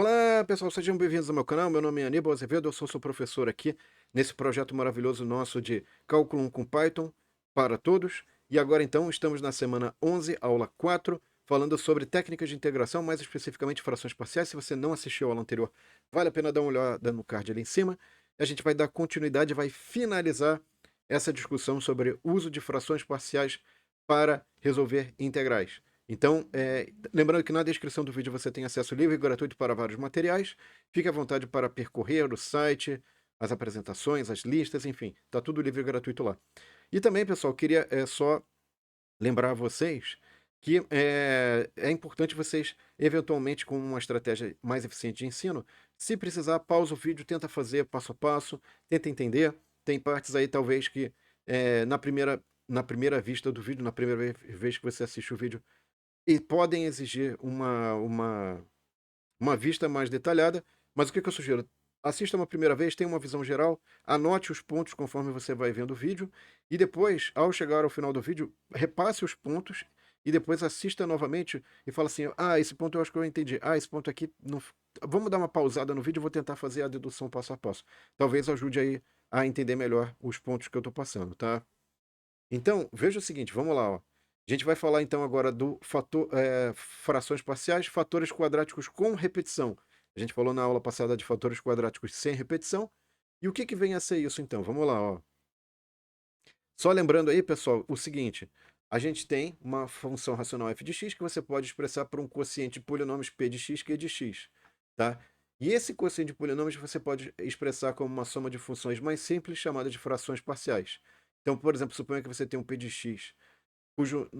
Olá, pessoal, sejam bem-vindos ao meu canal. Meu nome é Aníbal Azevedo, eu sou seu professor aqui nesse projeto maravilhoso nosso de Cálculo 1 com Python para todos. E agora, então, estamos na semana 11, aula 4, falando sobre técnicas de integração, mais especificamente frações parciais. Se você não assistiu a aula anterior, vale a pena dar uma olhada no card ali em cima. A gente vai dar continuidade, vai finalizar essa discussão sobre o uso de frações parciais para resolver integrais. Então, lembrando que na descrição do vídeo você tem acesso livre e gratuito para vários materiais. Fique à vontade para percorrer o site, as apresentações, as listas, enfim, está tudo livre e gratuito lá. E também, pessoal, queria só lembrar a vocês que é importante vocês, eventualmente, com uma estratégia mais eficiente de ensino, se precisar, pausa o vídeo, tenta fazer passo a passo, tenta entender. Tem partes aí, talvez, que na primeira vista do vídeo, na primeira vez que você assiste o vídeo, e podem exigir uma vista mais detalhada, mas o que eu sugiro? Assista uma primeira vez, tenha uma visão geral, anote os pontos conforme você vai vendo o vídeo, e depois, ao chegar ao final do vídeo, repasse os pontos e depois assista novamente e fala assim: ah, esse ponto eu acho que eu entendi. Ah, esse ponto aqui não. Vamos dar uma pausada no vídeo e vou tentar fazer a dedução passo a passo. Talvez ajude aí a entender melhor os pontos que eu estou passando, tá? Então, veja o seguinte, vamos lá, ó. A gente vai falar então agora do fator, frações parciais, fatores quadráticos com repetição. A gente falou na aula passada de fatores quadráticos sem repetição. E o que vem a ser isso então? Vamos lá, ó. Só lembrando aí, pessoal, o seguinte: a gente tem uma função racional f de x que você pode expressar por um quociente de polinômios p de x, q de x, tá? E esse quociente de polinômios você pode expressar como uma soma de funções mais simples chamada de frações parciais. Então, por exemplo, suponha que você tem um p de x cujo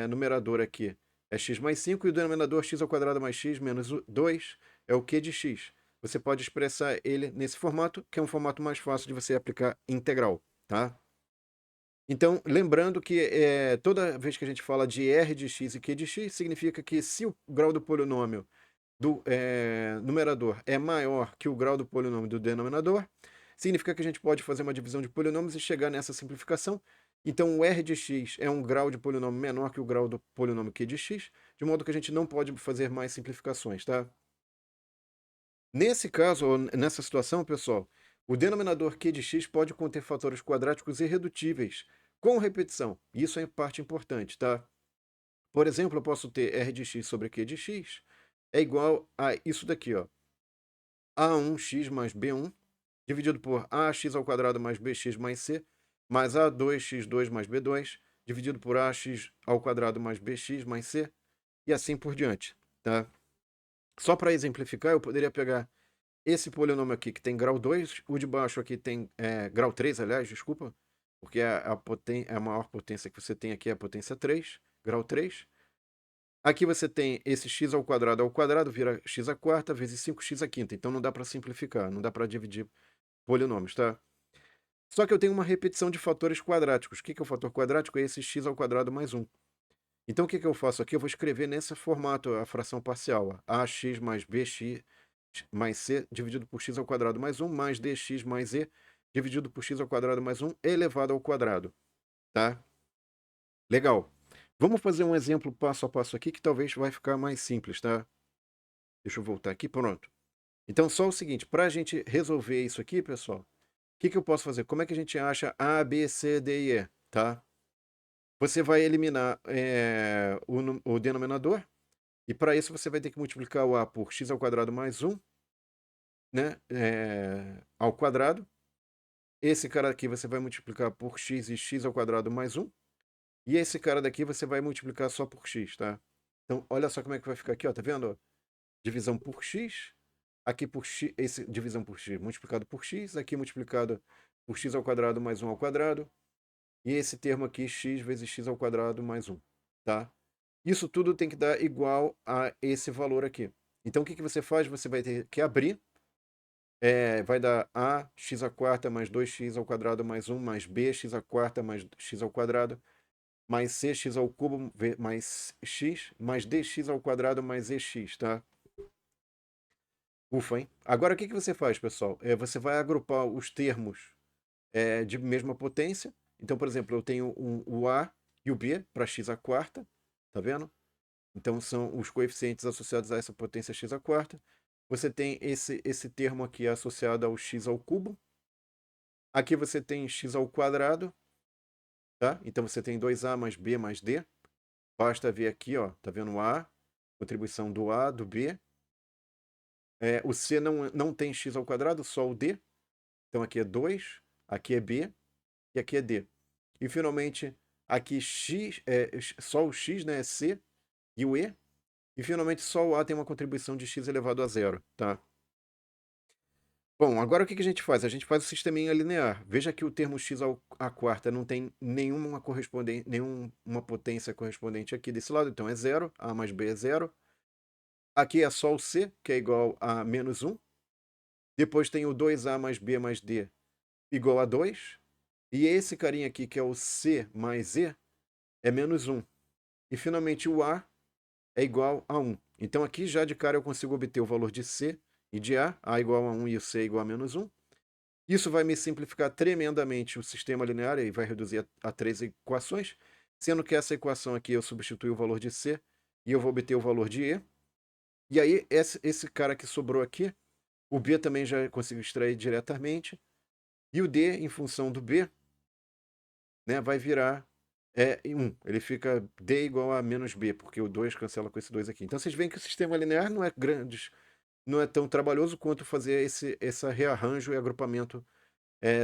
numerador aqui é x mais 5 e o denominador x ao quadrado mais x menos 2 é o q de x. Você pode expressar ele nesse formato, que é um formato mais fácil de você aplicar integral, tá? Então, lembrando que toda vez que a gente fala de r de x e q de x, significa que se o grau do polinômio do numerador é maior que o grau do polinômio do denominador, significa que a gente pode fazer uma divisão de polinômios e chegar nessa simplificação. Então, o r de x é um grau de polinômio menor que o grau do polinômio q de x, de modo que a gente não pode fazer mais simplificações, tá? Nesse caso, ou nessa situação, pessoal, o denominador q de x pode conter fatores quadráticos irredutíveis com repetição. Isso é parte importante, tá? Por exemplo, eu posso ter r de x sobre q de x é igual a isso daqui, ó. A1x mais B1 dividido por ax ao quadrado mais bx mais c, mais a2x2 mais b2, dividido por ax ao quadrado mais bx mais c, e assim por diante, tá? Só para exemplificar, eu poderia pegar esse polinômio aqui que tem grau 2, o de baixo aqui tem grau 3, aliás, desculpa, porque a maior potência que você tem aqui é a potência 3, grau 3. Aqui você tem esse x ao quadrado vira x à quarta vezes 5x à quinta, então não dá para simplificar, não dá para dividir polinômios, tá? Só que eu tenho uma repetição de fatores quadráticos. O que é o fator quadrático? É esse x ao quadrado mais 1. Então, o que eu faço aqui? Eu vou escrever nesse formato a fração parcial. Ó. Ax mais bx mais c dividido por x ao quadrado mais 1 mais dx mais e dividido por x ao quadrado mais 1 elevado ao quadrado. Tá? Legal. Vamos fazer um exemplo passo a passo aqui que talvez vai ficar mais simples, tá? Deixa eu voltar aqui. Pronto. Então, só o seguinte. Para a gente resolver isso aqui, pessoal, o que eu posso fazer? Como é que a gente acha A, B, C, D e E? Tá? Você vai eliminar o denominador, e para isso você vai ter que multiplicar o A por x ao quadrado mais 1, né, ao quadrado. Esse cara aqui você vai multiplicar por x e x ao quadrado mais 1. E esse cara daqui você vai multiplicar só por x, tá? Então, olha só como é que vai ficar aqui, ó, tá vendo? Divisão por x, aqui por x, divisão por x multiplicado por x, aqui multiplicado por x ao quadrado mais 1 ao quadrado. E esse termo aqui, x vezes x ao quadrado mais 1, tá? Isso tudo tem que dar igual a esse valor aqui. Então, o que você faz? Você vai ter que abrir, vai dar a x à quarta mais 2x ao quadrado mais 1 mais b x à quarta mais x ao quadrado mais cx ao cubo mais x mais dx ao quadrado mais ex, tá? Ufa, hein? Agora, o que você faz, pessoal? Você vai agrupar os termos de mesma potência. Então, por exemplo, eu tenho o A e o B para x à quarta, tá vendo? Então, são os coeficientes associados a essa potência x à quarta. você tem esse termo aqui associado ao x ao cubo. Aqui você tem x ao quadrado, tá? Então você tem 2a mais b mais d. Basta ver aqui, ó, tá vendo o a, contribuição do a, do b. O c não tem x ao quadrado, só o d. Então aqui é 2, aqui é b e aqui é d. E finalmente aqui x, só o x, né, é c e o e. E finalmente só o a tem uma contribuição de x elevado a zero, tá? Bom, agora o que a gente faz? A gente faz o sisteminha linear. Veja que o termo x à quarta não tem nenhuma potência correspondente aqui desse lado, então é zero. A mais b é zero. Aqui é só o c, que é igual a menos 1. Depois tem o 2a mais b mais d igual a 2. E esse carinha aqui, que é o c mais e, é menos 1. E finalmente o a é igual a 1. Então aqui já de cara eu consigo obter o valor de c e de a igual a 1 e o c igual a menos 1. Isso vai me simplificar tremendamente o sistema linear e vai reduzir a 3 equações, sendo que essa equação aqui eu substituo o valor de c e eu vou obter o valor de e. E aí esse cara que sobrou aqui, o b também já consigo extrair diretamente. E o d, em função do b, né, vai virar 1. Ele fica d igual a menos b, porque o 2 cancela com esse 2 aqui. Então vocês veem que o sistema linear não é grande, não é tão trabalhoso quanto fazer esse rearranjo e agrupamento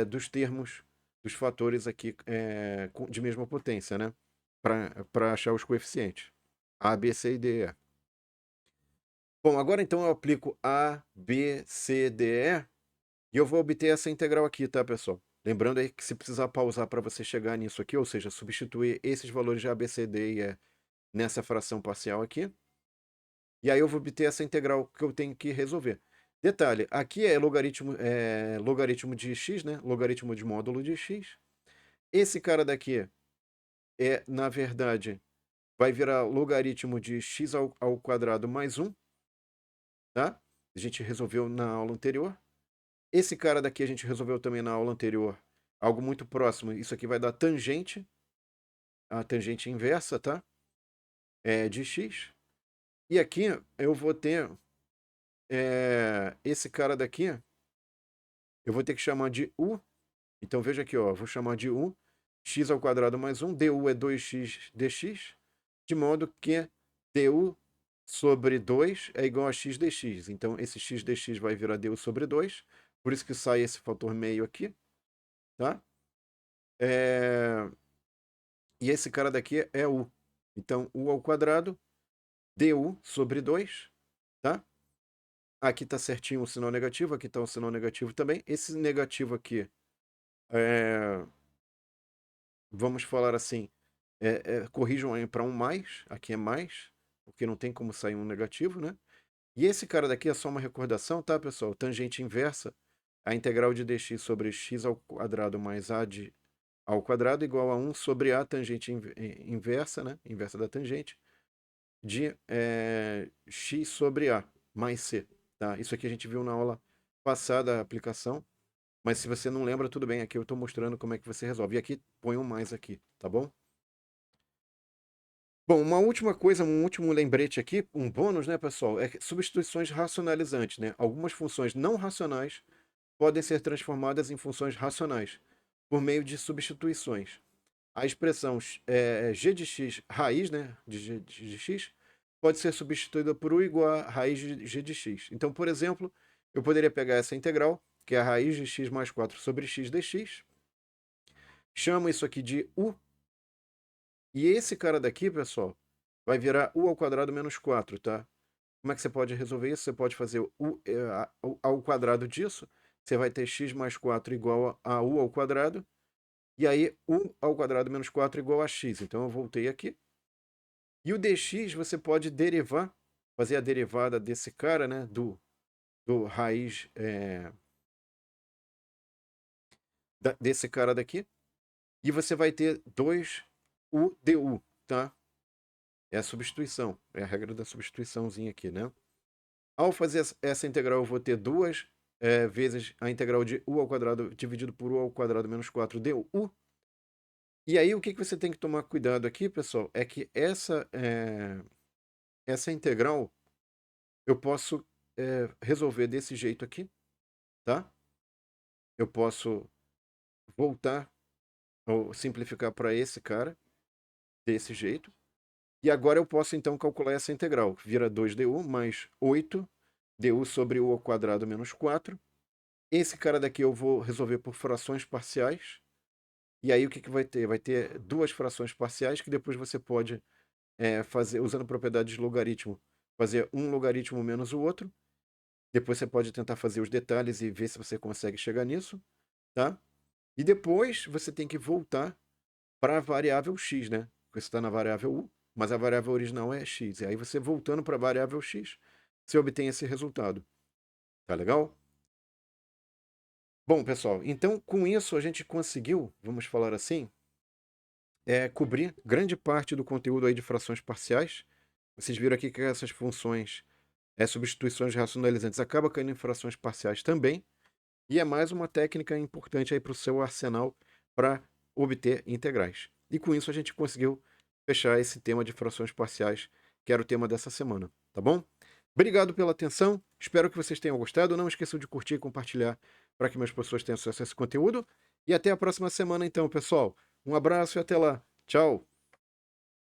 dos termos, dos fatores aqui de mesma potência, né? Para achar os coeficientes. A, B, C e D, E. Bom, agora então eu aplico A, B, C, D, E e eu vou obter essa integral aqui, tá, pessoal? Lembrando aí que se precisar pausar para você chegar nisso aqui, ou seja, substituir esses valores de A, B, C, D e E nessa fração parcial aqui. E aí eu vou obter essa integral que eu tenho que resolver. Detalhe, aqui é logaritmo de x, né? Logaritmo de módulo de x. Esse cara daqui na verdade, vai virar logaritmo de x ao quadrado mais 1, tá? A gente resolveu na aula anterior. Esse cara daqui a gente resolveu também na aula anterior. Algo muito próximo. Isso aqui vai dar tangente, a tangente inversa, tá? De x. E aqui eu vou ter esse cara daqui, eu vou ter que chamar de u. Então veja aqui, ó, vou chamar de u, x ao quadrado mais 1, du é 2x dx, de modo que du sobre 2 é igual a x dx. Então esse x dx vai virar du sobre 2, por isso que sai esse fator meio aqui, tá? E esse cara daqui é u. Então u ao quadrado, du sobre 2, tá? Aqui está certinho o sinal negativo, aqui está o sinal negativo também. Esse negativo aqui, vamos falar assim, corrijam aí para um mais, aqui é mais, porque não tem como sair um negativo, né? E esse cara daqui é só uma recordação, tá, pessoal? Tangente inversa, a integral de dx sobre x ao quadrado mais a ao quadrado igual a 1 sobre a tangente inversa, né? Inversa da tangente, de x sobre a mais c, tá? Isso aqui a gente viu na aula passada, a aplicação, mas se você não lembra, tudo bem, aqui eu estou mostrando como é que você resolve. E aqui põe um mais aqui, tá bom? Bom, uma última coisa, um último lembrete aqui, um bônus, né, pessoal, é substituições racionalizantes, né? Algumas funções não racionais podem ser transformadas em funções racionais por meio de substituições. A expressão g de x raiz, né, de x, pode ser substituída por u igual a raiz de g de x. Então, por exemplo, eu poderia pegar essa integral, que é a raiz de x mais 4 sobre x dx, chamo isso aqui de u, e esse cara daqui, pessoal, vai virar u ao quadrado menos 4, tá? Como é que você pode resolver isso? Você pode fazer u ao quadrado disso, você vai ter x mais 4 igual a u ao quadrado, e aí u ao quadrado menos 4 igual a x. Então eu voltei aqui. E o dx você pode derivar, fazer a derivada desse cara, né, do raiz desse cara daqui, e você vai ter 2u du, tá? É a substituição, é a regra da substituiçãozinha aqui, né? Ao fazer essa integral, eu vou ter duas vezes a integral de u ao quadrado dividido por u ao quadrado menos 4 du. E aí, o que você tem que tomar cuidado aqui, pessoal, é que essa integral, eu posso resolver desse jeito aqui, tá? Eu posso voltar ou simplificar para esse cara, desse jeito. E agora eu posso, então, calcular essa integral. Vira 2du mais 8du sobre u ao quadrado menos 4. Esse cara daqui eu vou resolver por frações parciais. E aí o que vai ter? Vai ter duas frações parciais que depois você pode fazer, usando propriedades de logaritmo, fazer um logaritmo menos o outro. Depois você pode tentar fazer os detalhes e ver se você consegue chegar nisso, tá? E depois você tem que voltar para a variável x, né? Porque você está na variável u, mas a variável original é x. E aí você voltando para a variável x, você obtém esse resultado. Tá legal? Bom, pessoal, então com isso a gente conseguiu, vamos falar assim, cobrir grande parte do conteúdo aí de frações parciais. Vocês viram aqui que essas funções, substituições racionalizantes, acabam caindo em frações parciais também. E é mais uma técnica importante aí para o seu arsenal para obter integrais. E com isso a gente conseguiu fechar esse tema de frações parciais, que era o tema dessa semana, tá bom? Obrigado pela atenção, espero que vocês tenham gostado. Não esqueçam de curtir e compartilhar para que mais pessoas tenham acesso a esse conteúdo. E até a próxima semana então, pessoal. Um abraço e até lá. Tchau!